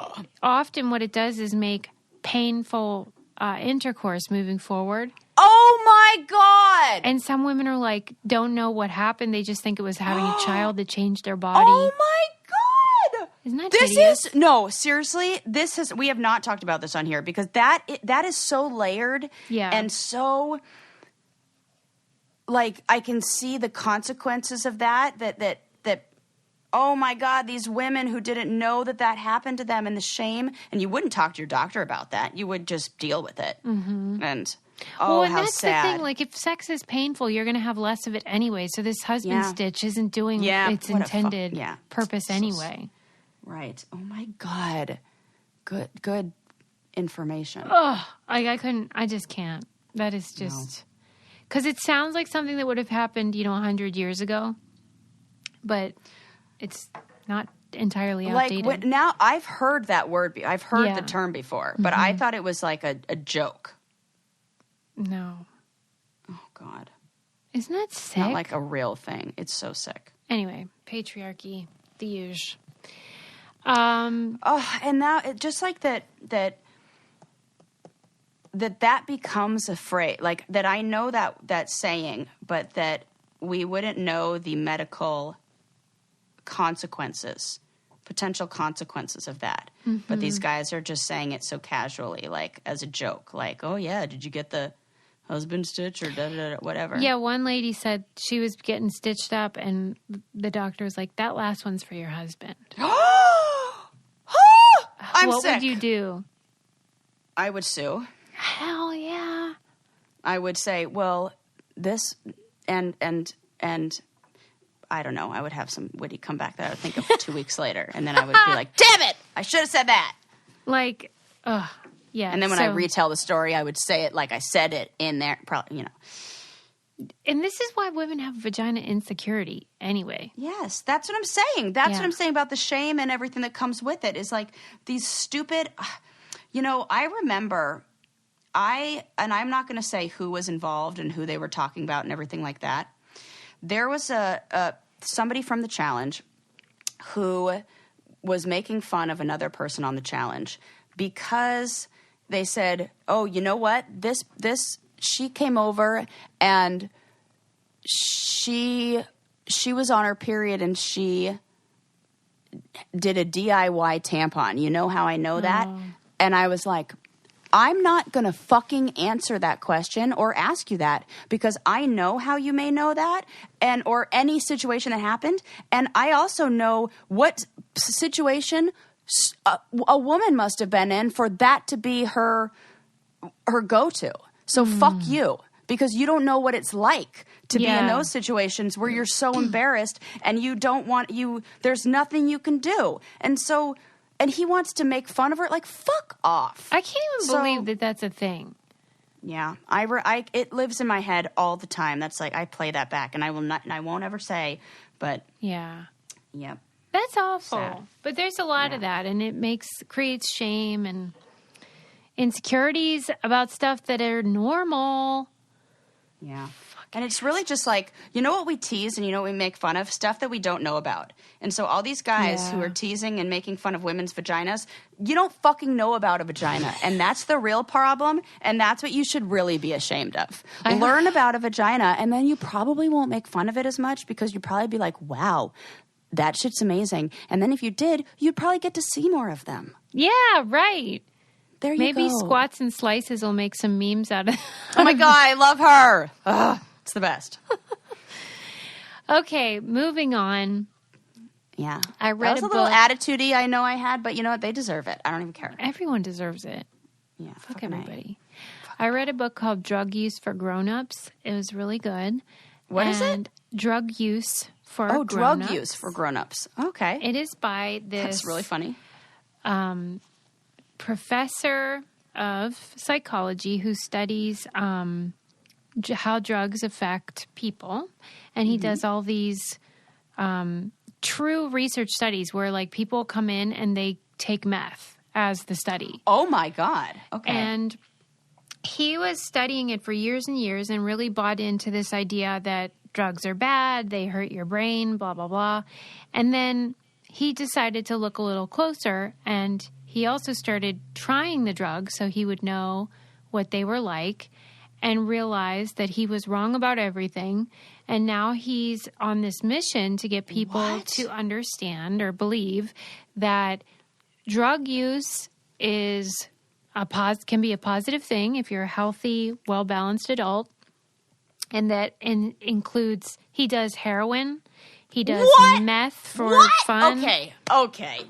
often what it does is make painful intercourse moving forward. Oh my God. And some women are like, don't know what happened. They just think it was having a child that changed their body. Oh my God. Isn't that This hideous? is no, seriously. We have not talked about this on here because that is so layered, Yeah. and so like I can see the consequences of that. Oh my God, these women who didn't know that happened to them, and the shame, and you wouldn't talk to your doctor about that. You would just deal with it, and and how that's sad. the thing. Like, if sex is painful, you're going to have less of it anyway. So this husband Yeah. stitch isn't doing Yeah, its what a intended purpose So- anyway. Right. Oh my God. Good information. Oh, I just can't. That is just, because it sounds like something that would have happened, 100 years ago, but it's not entirely outdated. Like now, I've heard that word. I've heard Yeah. the term before, but I thought it was like a joke. No. Oh God, Isn't that sick? not like a real thing. It's so sick. Anyway, patriarchy, the usual. Oh, and now it just like that becomes a phrase, like that. I know that saying, but that we wouldn't know the medical potential consequences of that. But these guys are just saying it so casually, like as a joke, like, oh yeah, did you get the husband stitch or whatever? Yeah, one lady said she was getting stitched up, and the doctor was like, that last one's for your husband. I'm what sick. would you do? I would sue. Hell yeah. I would say, well, this and I don't know. I would have some witty comeback that I would think of 2 weeks later, and then I would be like, "Damn it! I should have said that." Like, yeah. And then when I retell the story, I would say it like I said it in there. Probably, And this is why women have vagina insecurity anyway. Yes, that's what I'm saying. That's Yeah. what I'm saying about the shame and everything that comes with it. Is like these stupid. I remember. And I'm not going to say who was involved and who they were talking about and everything like that. There was somebody from the challenge who was making fun of another person on the challenge because they said, "Oh, you know what? This she came over and she was on her period and she did a DIY tampon. You know how I know that?" And I was like, I'm not going to fucking answer that question or ask you that because I know how you may know that or any situation that happened. And I also know what situation a woman must have been in for that to be her go-to. So fuck you, because you don't know what it's like to be in those situations where you're so embarrassed and you don't want there's nothing you can do. And so and he wants to make fun of her. Like, fuck off. I can't even believe that that's a thing. Yeah, it lives in my head all the time. That's like I play that back, and I will not, and I won't ever say. But yeah, yep, that's awful. Sad. But there's a lot of that, and it creates shame and insecurities about stuff that are normal. Yeah. And it's really just like, you know what we tease and you know what we make fun of? Stuff that we don't know about. And so all these guys who are teasing and making fun of women's vaginas, you don't fucking know about a vagina. And that's the real problem. And that's what you should really be ashamed of. Learn about a vagina, and then you probably won't make fun of it as much because you'd probably be like, wow, that shit's amazing. And then if you did, you'd probably get to see more of them. Yeah, right. There you go. Maybe Squats and Slices will make some memes out of it. Oh my God, I love her. Ugh. It's the best. Okay, moving on. Yeah. I read that was a little attitude-y I know I had, but you know what? They deserve it. I don't even care. Everyone deserves it. Yeah. Fuck everybody. I read a book called Drug Use for Grown-Ups. It was really good. What is it? Drug Use for Grown-Ups. Drug Use for Grown-Ups. Okay. It is by this... That's really funny. Professor of psychology who studies... how drugs affect people, and he does all these true research studies where like people come in and they take meth as the study. Oh my God. Okay. And he was studying it for years and years and really bought into this idea that drugs are bad, they hurt your brain, blah, blah, blah. And then he decided to look a little closer, and he also started trying the drugs so he would know what they were like, and realized that he was wrong about everything. And now he's on this mission to get people to understand or believe that drug use is can be a positive thing if you're a healthy, well-balanced adult. And that includes, he does heroin, he does meth for fun. Okay.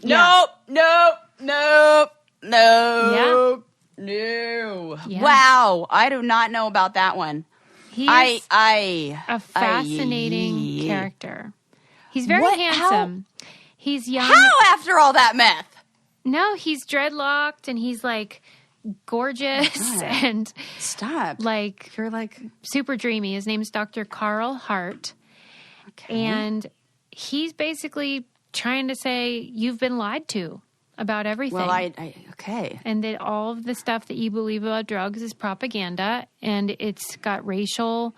Yeah. Nope. Yeah. No. Yeah. Wow. I do not know about that one. He's a fascinating character. He's very handsome. He's young. How after all that meth? No, he's dreadlocked and he's like gorgeous and stop. Like You're like super dreamy. His name's Dr. Carl Hart. Okay. And he's basically trying to say you've been lied to about everything. Well, okay. And that all of the stuff that you believe about drugs is propaganda, and it's got racial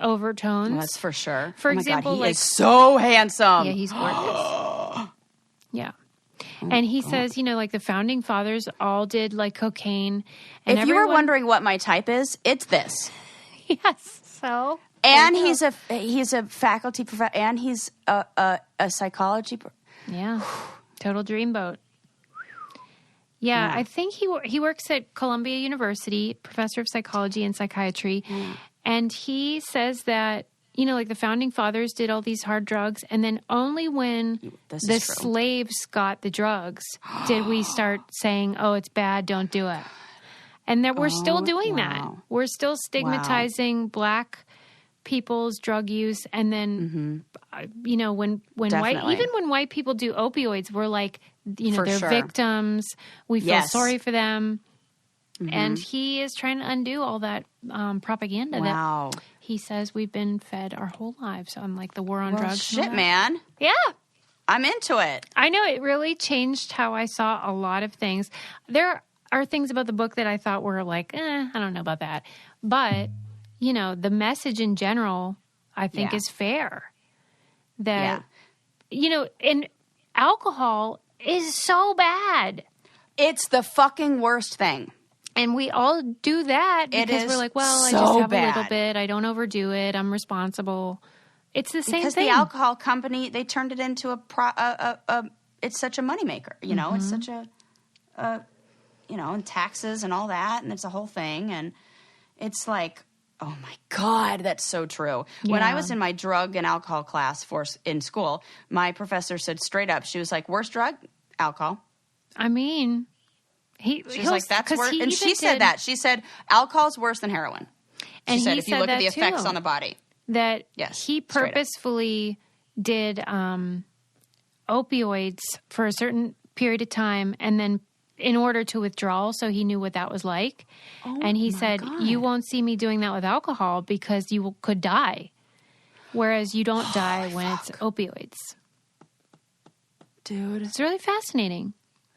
overtones. Well, that's for sure. For example, God, he is so handsome. Yeah, he's gorgeous. Yeah. And he says, like the founding fathers all did like cocaine. And if you were wondering what my type is, it's this. Yes. So. And he's a faculty professor, and he's a psychology. Yeah. Total dreamboat. Yeah, I think he works at Columbia University, professor of psychology and psychiatry. And he says that, like the founding fathers did all these hard drugs, and then only when the slaves got the drugs did we start saying, oh, it's bad, don't do it. And that we're still doing that. We're still stigmatizing black people's drug use. And then, when white people do opioids, we're like, they're victims. We feel sorry for them. Mm-hmm. And he is trying to undo all that propaganda that he says we've been fed our whole lives on, like the war on drugs. Shit, man. Yeah. I'm into it. I know. It really changed how I saw a lot of things. There are things about the book that I thought were like, I don't know about that. But, the message in general, I think is fair. That, and alcohol is so bad. It's the fucking worst thing. And we all do that because we're like, well, I just have a little bit. I don't overdo it. I'm responsible. It's the same thing. Because the alcohol company, they turned it into it's such a moneymaker. It's such and taxes and all that. And it's a whole thing. And it's like, oh my God, that's so true. Yeah. When I was in my drug and alcohol class in school, my professor said straight up, she was like, worst drug? Alcohol. I mean, she's like, that's worse. And she said that. She said, alcohol's worse than heroin. She said, if you look at the effects on the body. That he purposefully did opioids for a certain period of time and then in order to withdraw, so he knew what that was like. And he said, you won't see me doing that with alcohol because you could die. Whereas you don't die when it's opioids. Dude. It's really fascinating.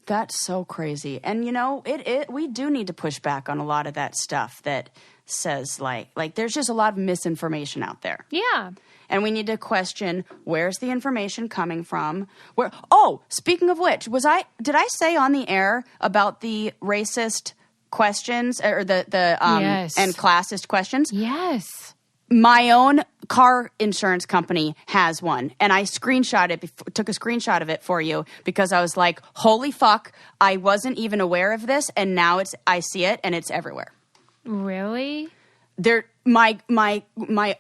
That's so crazy. And, you know, we do need to push back on a lot of that stuff that says, like there's just a lot of misinformation out there. Yeah. And we need to question, where's the information coming from? Speaking of which, did I say on the air about the racist questions or the yes. and classist questions? Yes. My own car insurance company has one, and I took a screenshot of it for you because I was like, holy fuck, I wasn't even aware of this, and now I see it, and it's everywhere. Really? My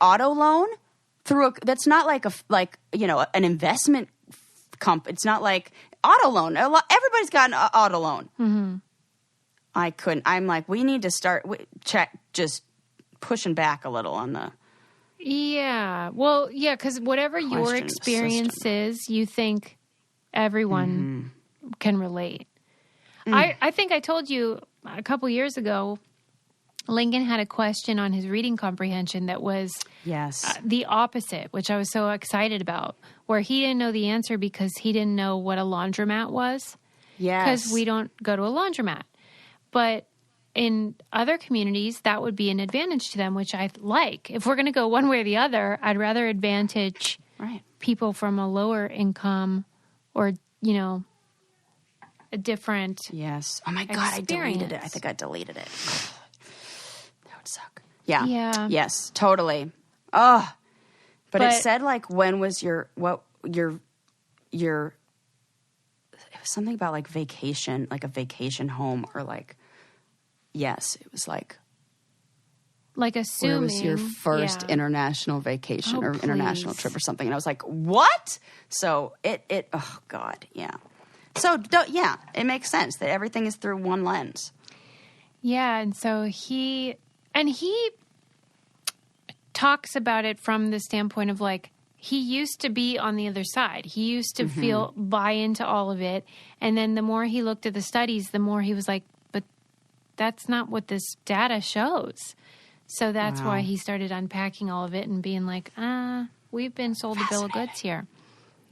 auto loan that's not like an investment it's not like auto loan. Everybody's got an auto loan. Mm-hmm. I couldn't. I'm like, we need to start just pushing back a little on the. Yeah. Well, yeah, because whatever your experience is, you think everyone can relate. I think I told you a couple years ago, Lincoln had a question on his reading comprehension that was the opposite, which I was so excited about, where he didn't know the answer because he didn't know what a laundromat was. Yes. Because we don't go to a laundromat. But in other communities, that would be an advantage to them, which I like. If we're going to go one way or the other, I'd rather advantage people from a lower income or, a different Yes. Oh, my God, experience. I deleted it. I think I deleted it. That would suck. Yeah. Yeah. Yes, totally. Oh. But it said, when was your it was something about, vacation, a vacation home or, yes, it was assuming. Where was your first international vacation or international please. trip or something? And I was like, what? So oh, God, yeah. So, it makes sense that everything is through one lens. Yeah, and so he talks about it from the standpoint of he used to be on the other side. He used to buy into all of it. And then the more he looked at the studies, the more he was like, but that's not what this data shows. So that's why he started unpacking all of it and being like, we've been sold a bill of goods here.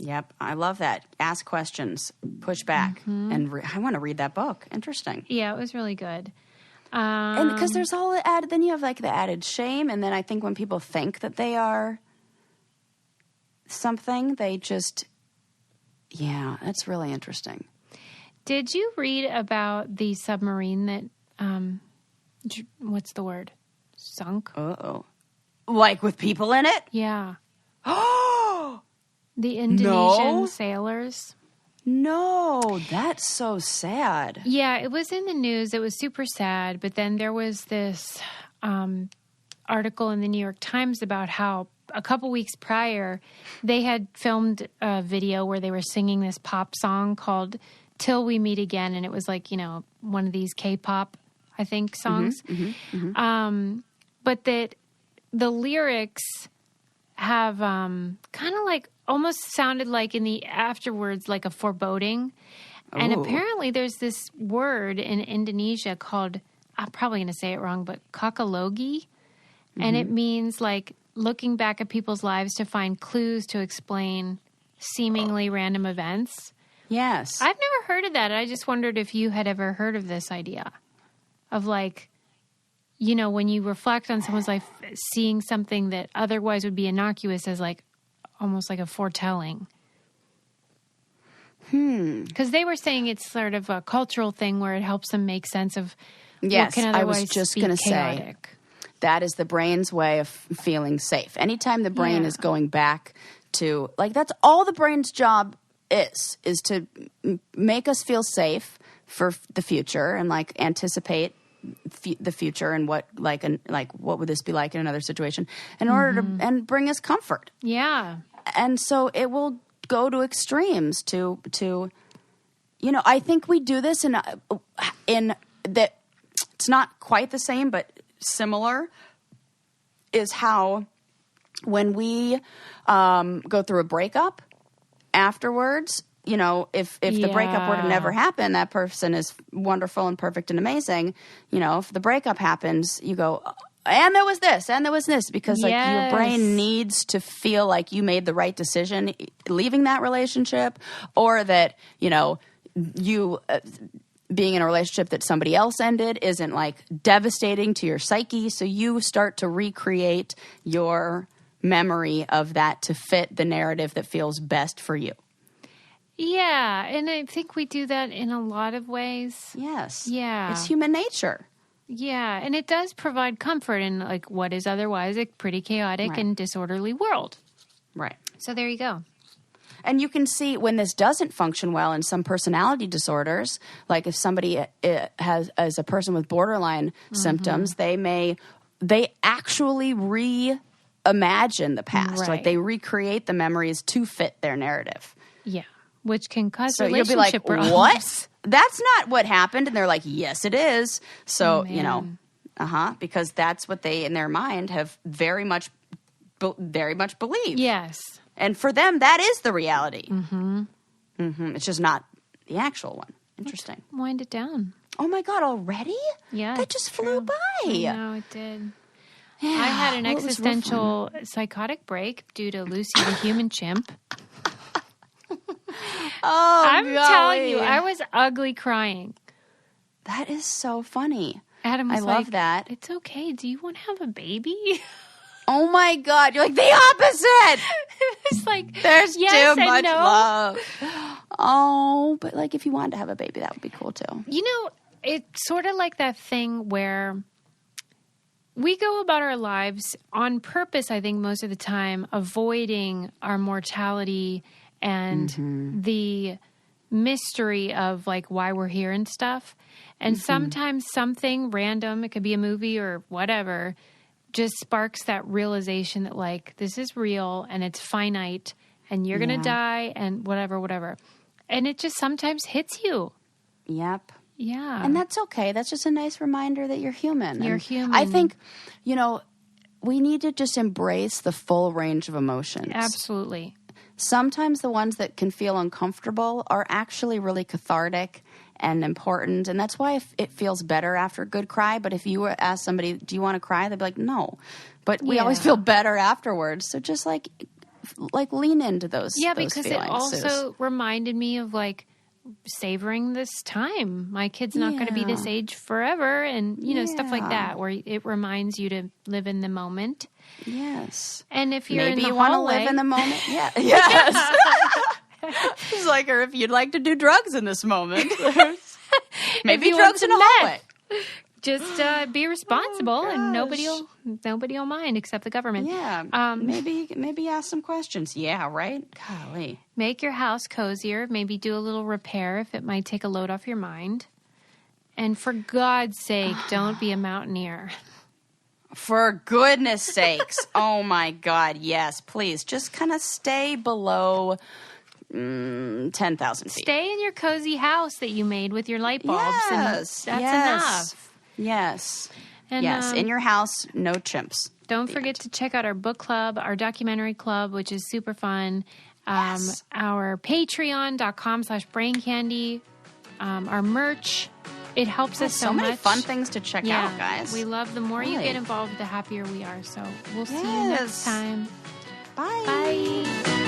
Yep. I love that. Ask questions, push back. And I want to read that book. Interesting. Yeah, it was really good. And because there's all the added, then you have the added shame. And then I think when people think that they are something, they just, that's really interesting. Did you read about the submarine that, what's the word? Sunk? Uh-oh. With people in it? Yeah. Oh! The Indonesian sailors. No, that's so sad. Yeah, it was in the news. It was super sad. But then there was this article in the New York Times about how a couple weeks prior, they had filmed a video where they were singing this pop song called Till We Meet Again. And it was one of these K-pop, I think, songs. But that the lyrics have kind of almost sounded like in the afterwards like a foreboding. Ooh. And apparently there's this word in Indonesia called, I'm probably going to say it wrong, but kakalogi. And it means looking back at people's lives to find clues to explain seemingly random events. Yes. I've never heard of that. I just wondered if you had ever heard of this idea of when you reflect on someone's life, seeing something that otherwise would be innocuous as almost like a foretelling. Because they were saying it's sort of a cultural thing where it helps them make sense of what can otherwise I was just be going to chaotic. say that is the brain's way of feeling safe. Anytime the brain is going back to that's all the brain's job is to make us feel safe for the future and anticipate the future and what what would this be like in another situation in order to and bring us comfort. Yeah. And so it will go to extremes to I think we do this in that it's not quite the same but similar is how when we go through a breakup afterwards if the breakup were to never happen, that person is wonderful and perfect and amazing. If the breakup happens, you go, and there was this, and there was this, because like your brain needs to feel like you made the right decision leaving that relationship, or that, you being in a relationship that somebody else ended isn't like devastating to your psyche. So you start to recreate your memory of that to fit the narrative that feels best for you. Yeah, and I think we do that in a lot of ways. Yes. Yeah. It's human nature. Yeah, and it does provide comfort in like what is otherwise a pretty chaotic and disorderly world. Right. So there you go. And you can see when this doesn't function well in some personality disorders, like if somebody as a person with borderline symptoms, they actually reimagine the past. Right. Like they recreate the memories to fit their narrative. Yeah. Which can cause you'll be like, problems. What? That's not what happened. And they're like, yes, it is. So, because that's what they, in their mind, have very much believed. Yes. And for them, that is the reality. Mm-hmm. Mm-hmm. It's just not the actual one. Interesting. Let's wind it down. Oh, my God, already? Yeah. That just flew by. I know, it did. Yeah. I had an existential psychotic break due to Lucy the human chimp. Oh, I'm telling you, golly. I was ugly crying. That is so funny. Adam was I love that. It's okay. Do you want to have a baby? Oh, my God. You're like, the opposite. It's like, there's yes too much no. love. Oh, but like if you wanted to have a baby, that would be cool too. It's sort of like that thing where we go about our lives on purpose, I think, most of the time, avoiding our mortality and the mystery of like why we're here and stuff. And sometimes something random, it could be a movie or whatever, just sparks that realization that like this is real and it's finite and you're going to die and whatever. And it just sometimes hits you. Yep. Yeah. And that's okay. That's just a nice reminder that you're human. You're and human. I think, we need to just embrace the full range of emotions. Absolutely. Sometimes the ones that can feel uncomfortable are actually really cathartic and important. And that's why it feels better after a good cry. But if you were ask somebody, do you want to cry? They'd be like, no. But we always feel better afterwards. So just like lean into those because feelings, it also reminded me of like savoring this time. My kid's not going to be this age forever, and stuff like that, where it reminds you to live in the moment. Yes. And if you're maybe in the you want to hallway, live in the moment. Yeah. Yes. It's like, or if you'd like to do drugs in this moment, maybe drugs in a hallway. Just be responsible, and nobody will mind except the government. Yeah. Maybe ask some questions. Yeah. Right. Golly. Make your house cozier. Maybe do a little repair if it might take a load off your mind. And for God's sake, don't be a mountaineer. For goodness sakes. Oh my God. Yes. Please just kind of stay below 10,000 feet. Stay in your cozy house that you made with your light bulbs. Yes. And that's enough. Yes. And, yes. In your house, no chimps. Don't forget to check out our book club, our documentary club, which is super fun. Our patreon.com/braincandy, our merch. It helps us so much. So many fun things to check out, guys. We love the more you get involved, the happier we are. So we'll see you next time. Bye. Bye.